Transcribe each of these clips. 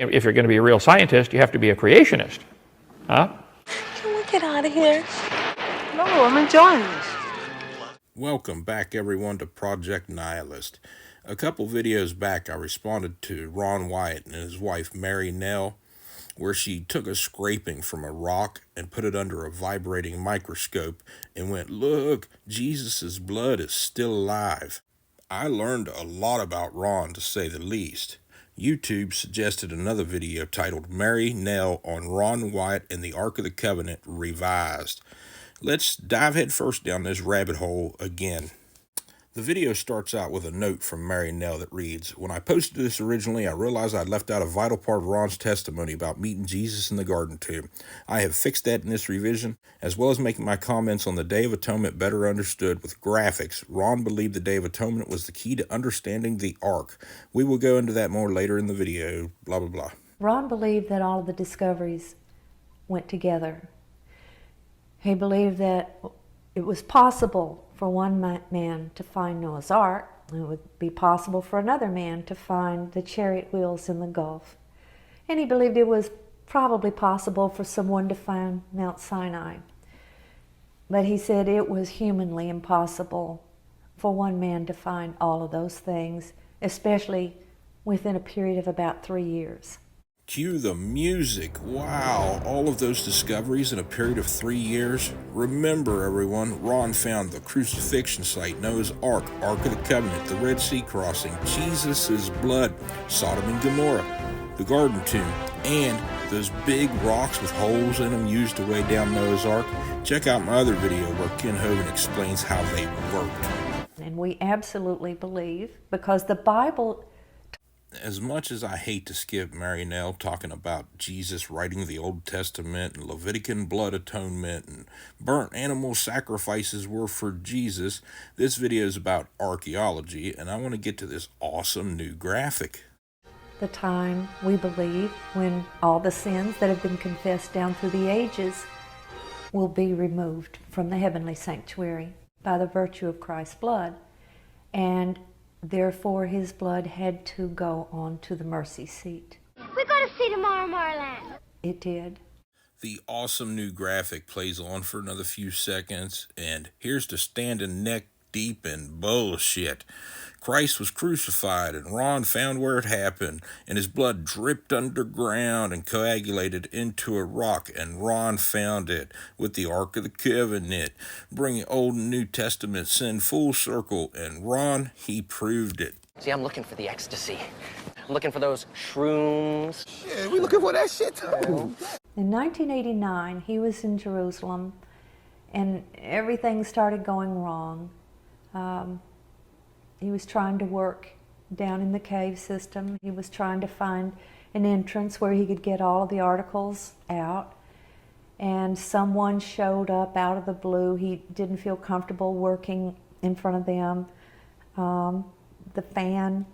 If you're going to be a real scientist, you have to be a creationist. Huh? Can we get out of here? No, I'm enjoying this. Welcome back, everyone, to Project Nihilist. A couple videos back, I responded to Ron Wyatt and his wife, Mary Nell, where she took a scraping from a rock and put it under a vibrating microscope and went, "Look, Jesus' blood is still alive." I learned a lot about Ron, to say the least. YouTube suggested another video titled Mary Nell on Ron Wyatt and the Ark of the Covenant Revised. Let's dive head first down this rabbit hole again. The video starts out with a note from Mary Nell that reads, "When I posted this originally, I realized I'd left out a vital part of Ron's testimony about meeting Jesus in the garden tomb. I have fixed that in this revision, as well as making my comments on the Day of Atonement better understood with graphics. Ron believed the Day of Atonement was the key to understanding the Ark. We will go into that more later in the video, blah, blah, blah." Ron believed that all of the discoveries went together. He believed that it was possible for one man to find Noah's Ark. It would be possible for another man to find the chariot wheels in the Gulf. And he believed it was probably possible for someone to find Mount Sinai. But he said it was humanly impossible for one man to find all of those things, especially within a period of about 3 years. Cue the music. Wow, all of those discoveries in a period of 3 years. Remember, everyone, Ron found the crucifixion site, Noah's Ark, Ark of the Covenant, the Red Sea crossing, Jesus' blood, Sodom and Gomorrah, the garden tomb, and those big rocks with holes in them used to weigh down Noah's Ark. Check out my other video where Ken Hogan explains how they worked. And we absolutely believe, because the Bible... As much as I hate to skip Mary Nell talking about Jesus writing the Old Testament and Levitican blood atonement and burnt animal sacrifices were for Jesus, this video is about archaeology, and I want to get to this awesome new graphic. The time, we believe, when all the sins that have been confessed down through the ages will be removed from the heavenly sanctuary by the virtue of Christ's blood. And therefore, his blood had to go on to the mercy seat. We're going to see tomorrow, Marlene. It did. The awesome new graphic plays on for another few seconds, and here's to standing neck deep in bullshit. Christ was crucified, and Ron found where it happened, and his blood dripped underground and coagulated into a rock, and Ron found it with the Ark of the Covenant, bringing Old and New Testament sin full circle, and Ron, he proved it. See, I'm looking for the ecstasy. I'm looking for those shrooms. Yeah, we looking for that shit too. In 1989, he was in Jerusalem, and everything started going wrong. He was trying to work down in the cave system. He was trying to find an entrance where he could get all of the articles out. And someone showed up out of the blue. He didn't feel comfortable working in front of them. The fan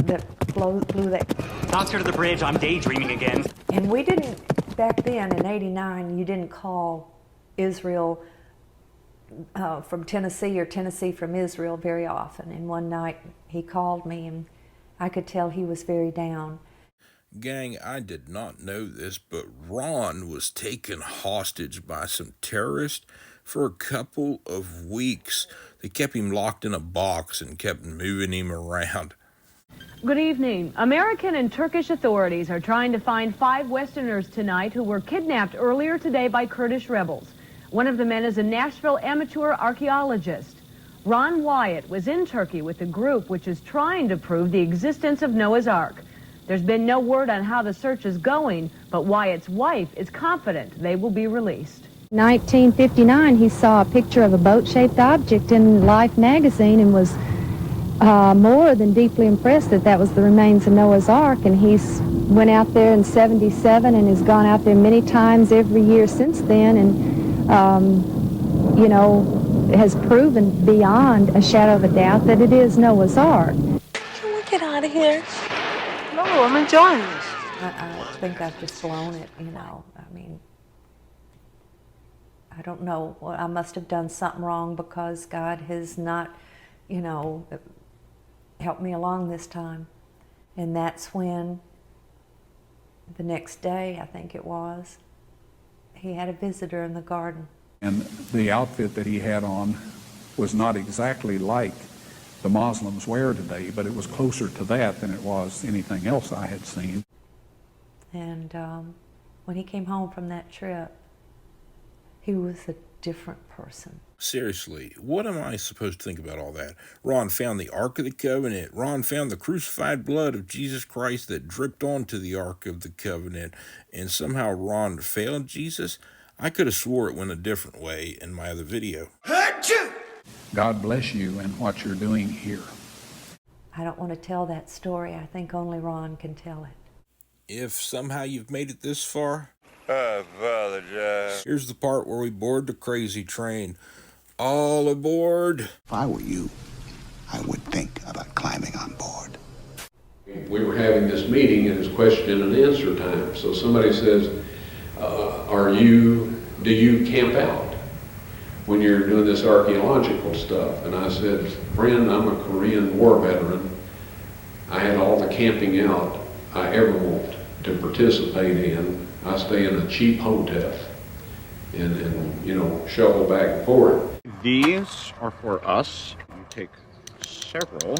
that blew that. Bounce her to the bridge, I'm daydreaming again. And we didn't, back then in '89, you didn't call Israel from Tennessee or Tennessee from Israel very often. And one night he called me, and I could tell he was very down. Gang, I did not know this, but Ron was taken hostage by some terrorists for a couple of weeks. They kept him locked in a box and kept moving him around. Good evening. American and Turkish authorities are trying to find 5 Westerners tonight who were kidnapped earlier today by Kurdish rebels. One of the men is a Nashville amateur archaeologist. Ron Wyatt was in Turkey with a group which is trying to prove the existence of Noah's Ark. There's been no word on how the search is going, but Wyatt's wife is confident they will be released. 1959, he saw a picture of a boat-shaped object in Life magazine and was more than deeply impressed that that was the remains of Noah's Ark, and he went out there in '77 and has gone out there many times every year since then, and you know, has proven beyond a shadow of a doubt that it is Noah's Ark. Can we get out of here? No, I'm enjoying this. I think I've just blown it, you know. I mean, I don't know. I must have done something wrong because God has not, you know, helped me along this time. And that's when the next day, I think it was, he had a visitor in the garden. And the outfit that he had on was not exactly like the Muslims wear today, but it was closer to that than it was anything else I had seen. And when he came home from that trip, he was a different person. Seriously, what am I supposed to think about all that? Ron found the Ark of the Covenant. Ron found the crucified blood of Jesus Christ that dripped onto the Ark of the Covenant, and somehow Ron failed Jesus? I could have swore it went a different way in my other video. God bless you and what you're doing here. I don't want to tell that story. I think only Ron can tell it. If somehow you've made it this far, I apologize. Here's the part where we board the crazy train. All aboard. If I were you, I would think about climbing on board. We were having this meeting and it's question and answer time. So somebody says, do you camp out when you're doing this archaeological stuff? And I said, friend, I'm a Korean War veteran. I had all the camping out I ever want to participate in. I stay in a cheap hotel and you know, shovel back and forth. These are for us. You take several.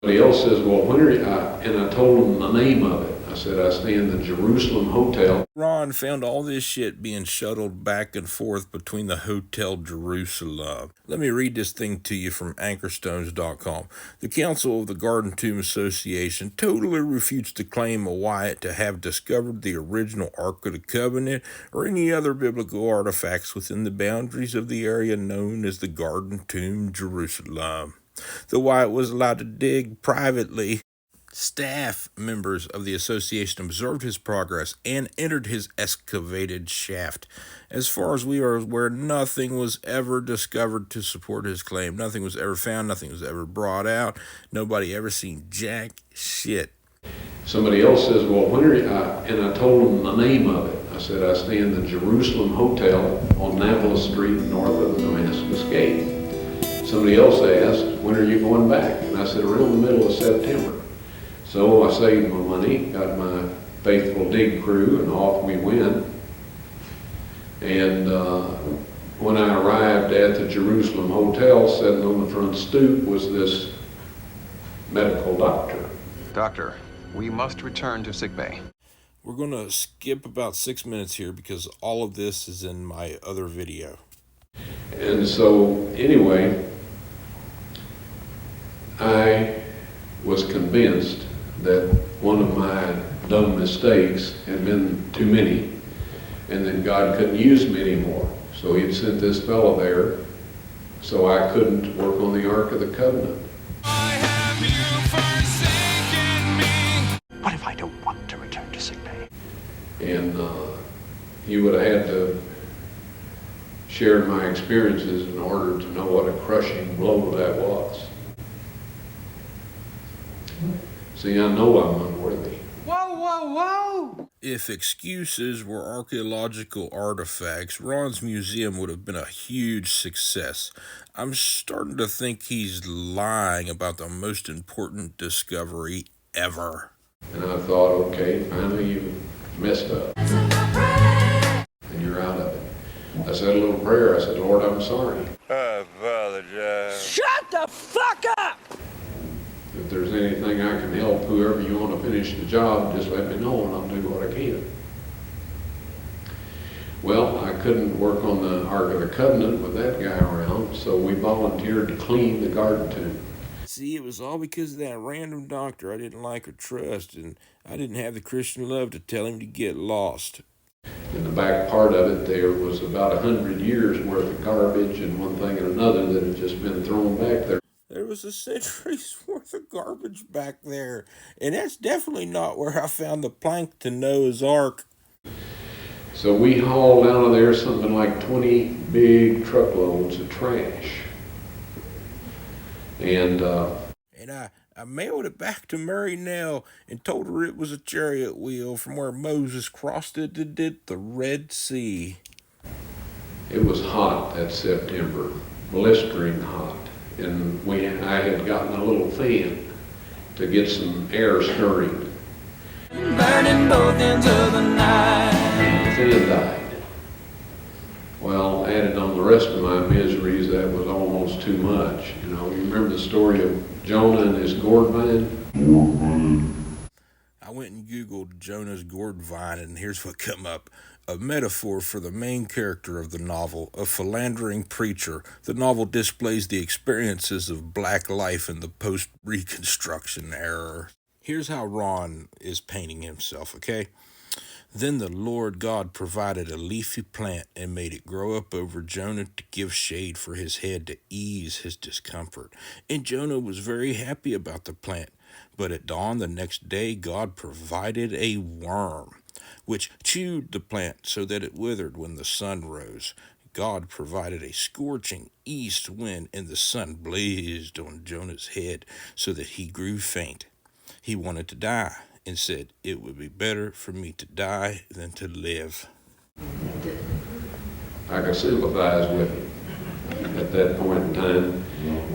Somebody else says, well, when are you, and I told them the name of it. I said, I stay in the Jerusalem Hotel. Ron found all this shit being shuttled back and forth between the Hotel Jerusalem. Let me read this thing to you from anchorstones.com. The Council of the Garden Tomb Association totally refutes the claim of Wyatt to have discovered the original Ark of the Covenant or any other biblical artifacts within the boundaries of the area known as the Garden Tomb Jerusalem. The Wyatt was allowed to dig privately. Staff members of the association observed his progress and entered his excavated shaft. As far as we are aware, nothing was ever discovered to support his claim. Nothing was ever found. Nothing was ever brought out. Nobody ever seen jack shit. Somebody else says, well, when are you, and I told them the name of it. I said, I stay in the Jerusalem Hotel on Nablus Street north of the Damascus Gate. Somebody else asked, when are you going back? And I said, around the middle of September. So I saved my money, got my faithful dig crew, and off we went. And when I arrived at the Jerusalem Hotel, sitting on the front stoop was this medical doctor. Doctor, we must return to sickbay. We're going to skip about 6 minutes here because all of this is in my other video. And so, anyway, I was convinced that one of my dumb mistakes had been too many and that God couldn't use me anymore. So he had sent this fellow there so I couldn't work on the Ark of the Covenant. What if I don't want to return to sickbay? And he would have had to share my experiences in order to know what a crushing blow that was. See, I know I'm unworthy. Whoa, whoa, whoa! If excuses were archaeological artifacts, Ron's museum would have been a huge success. I'm starting to think he's lying about the most important discovery ever. And I thought, okay, finally you messed up. And you're out of it. I said a little prayer. I said, Lord, I'm sorry. I apologize. Shut the fuck up! If there's anything I can help whoever you want to finish the job, just let me know and I'll do what I can. Well, I couldn't work on the Ark of the Covenant with that guy around, so we volunteered to clean the garden tomb. See, it was all because of that random doctor I didn't like or trust, and I didn't have the Christian love to tell him to get lost. In the back part of it, there was about 100 years worth of garbage and one thing and another that had just been thrown back there. There was a century's worth of garbage back there, and that's definitely not where I found the plank to Noah's Ark. So we hauled out of there something like 20 big truckloads of trash. And I mailed it back to Mary Nell and told her it was a chariot wheel from where Moses crossed it and did the Red Sea. It was hot that September, blistering hot. And I had gotten a little fan to get some air stirring. Burning both ends of the night. Then died. Well, added on the rest of my miseries, that was almost too much. You know, you remember the story of Jonah and his gourd vine? I went and Googled Jonah's gourd vine, and here's what come up. A metaphor for the main character of the novel, a philandering preacher. The novel displays the experiences of black life in the post-Reconstruction era. Here's how Ron is painting himself, okay? Then the Lord God provided a leafy plant and made it grow up over Jonah to give shade for his head to ease his discomfort. And Jonah was very happy about the plant. But at dawn the next day, God provided a worm, which chewed the plant so that it withered when the sun rose. God provided a scorching east wind, and the sun blazed on Jonah's head so that he grew faint. He wanted to die and said, "It would be better for me to die than to live." I could sympathize with him at that point in time.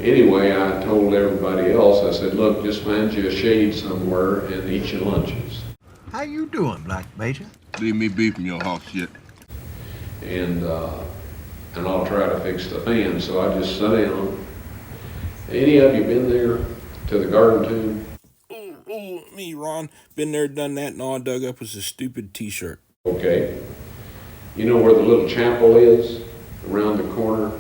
Anyway, I told everybody else, I said, look, just find you a shade somewhere and eat your lunches. How you doing, Black Major? Leave me be from your hawk shit. And I'll try to fix the fan. So I just sat down. Any of you been there to the garden tomb? Oh, me, Ron. Been there, done that, and all I dug up was a stupid t-shirt. Okay. You know where the little chapel is? Around the corner?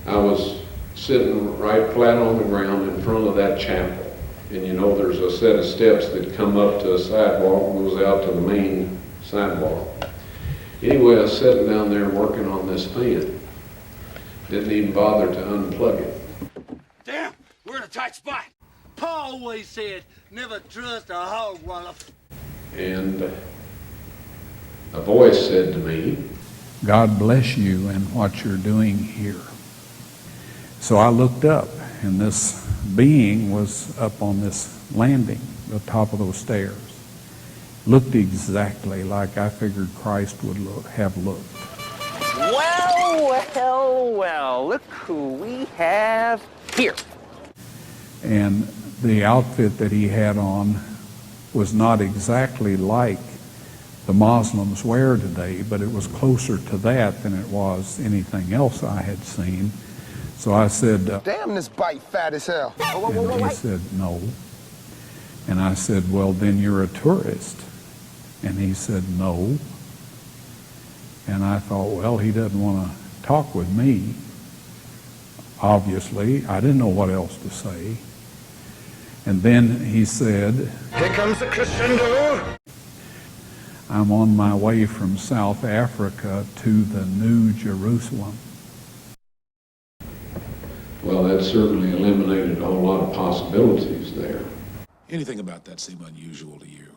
I was sitting right flat on the ground in front of that chapel. And you know there's a set of steps that come up to a sidewalk and goes out to the main sidewalk. Anyway, I was sitting down there working on this fan. Didn't even bother to unplug it. Damn, we're in a tight spot. Pa always said, never trust a hog wallow. And a voice said to me, God bless you and what you're doing here. So I looked up, and this being was up on this landing, the top of those stairs. Looked exactly like I figured Christ would have looked. Well, look who we have here. And the outfit that he had on was not exactly like the Muslims wear today, but it was closer to that than it was anything else I had seen. So I said, Damn, this bite fat as hell. and he said, no. And I said, well, then you're a tourist. And he said, no. And I thought, well, he doesn't want to talk with me. Obviously, I didn't know what else to say. And then he said, Here comes the crescendo. I'm on my way from South Africa to the New Jerusalem. well, that certainly eliminated a whole lot of possibilities there. Anything about that seem unusual to you?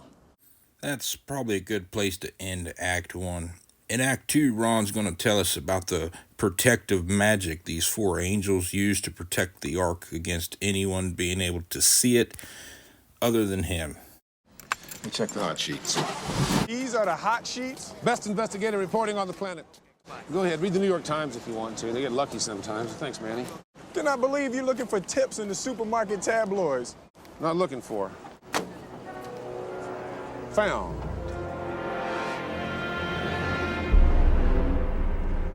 That's probably a good place to end Act 1. In Act 2, Ron's going to tell us about the protective magic these four angels used to protect the Ark against anyone being able to see it other than him. Let me check the hot sheets. These are the hot sheets. Best investigative reporting on the planet. Go ahead, read the New York Times if you want to. They get lucky sometimes. Thanks, Manny. Then I believe you're looking for tips in the supermarket tabloids. Not looking for. Found.